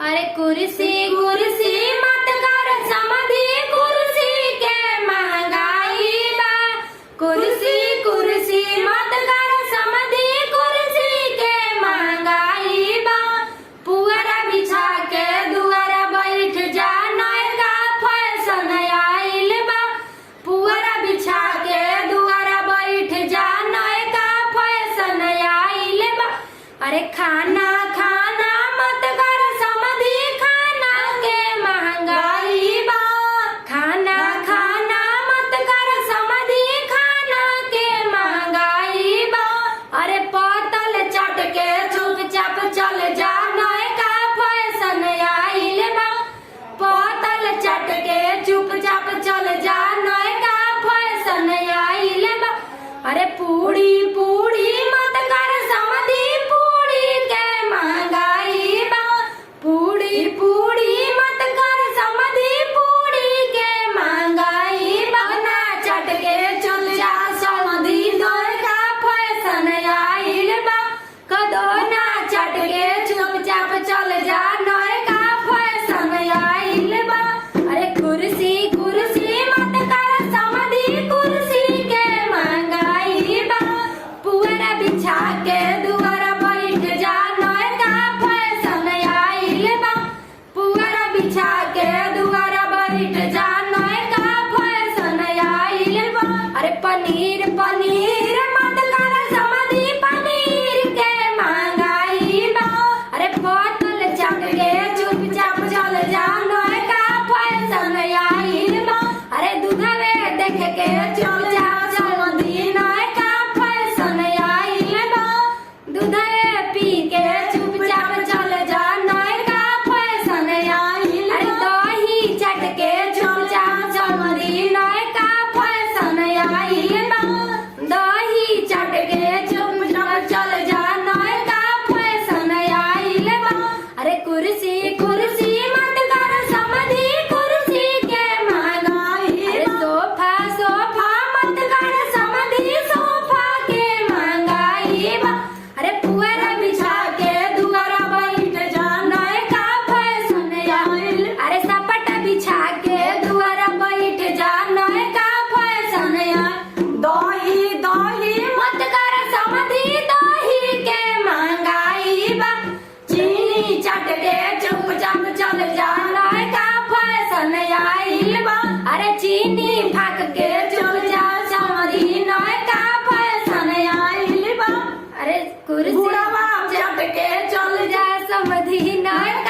अरे कुर्सी कुर्सी मत कर समधी, कुर्सी के महंगाई बा। कुर्सी कुर्सी मत कर समधी, कुर्सी के महंगाई बा। पुअरा बिछा के दुआरा बैठ जा, नयका फैशन आइल बा। पुअरा बिछा के दुआरा बैठ जा, नयका फैशन आइल बा। अरे खाना खाना मत कर समधी, खाना के महंगाई बा। खाना खाना मत कर समधी, खाना के महंगाई बा। अरे पतल चट के चुपचाप चल जा, नयका फैशन आइल बा। पतल चट के चुपचाप चल जा, नयका फैशन आइल बा। अरे पूड़ी पूड़ी मत कर समधी, पूड़ी के महंगाई बा। पूड़ी पूड़ी मत कर समधी, पूड़ी के महंगाई बा। ना चट के चल जा समधी, नयका फैशन आइल बा। कदो ना चट के चुपचाप चल जा, नयका फैशन आइल बा। अरे कुर्सी कुर्सी मत कर समधी, कुर्सी के महंगाई बा। पुअरा बिछा के दुआरा बैठ जा, नयका फैशन आइल बा। पुअरा बिछा के दुआरा बैठ जा, नयका फैशन आइल बा। अरे पनीर पनीर मत कर समधी, पनीर के महंगाई बा। अरे पतल चट के चुपचाप चल जा, नयका फैशन आइल बा। अरे दूधवे देख के चल जा समधी, नयका फैशन आइल बा। दूधवे पी के चुपचाप चल जा, नयका फैशन आइल बा। अरे दही चट के चुपचाप समधी, नयका फैशन आइल बा। दही चट के चुपचाप चल जा, नयका फैशन आइल बा। अरे कुर्सी कुर्सी मत कर समधी, कुर्सी के महंगाई। अरे सोफा सोफा मत कर समधी, सोफा के महंगाई बा। अरे पुअरा बिछा के दुआरा बैठ जा, नयका फैशन आइल। अरे सपट बिछा के दुआरा बैठ जा, नयका फैशन आइल। दही दही मत कर समधी, दही के महंगाई बा। चीनी चट के चुपचाप चल जा, नयका फैशन आइल बा। अरे चीनी फाक के चल जा समधी, नयका फैशन आइल बा। अरे कुर्सी चट के चल जा समधी, नयका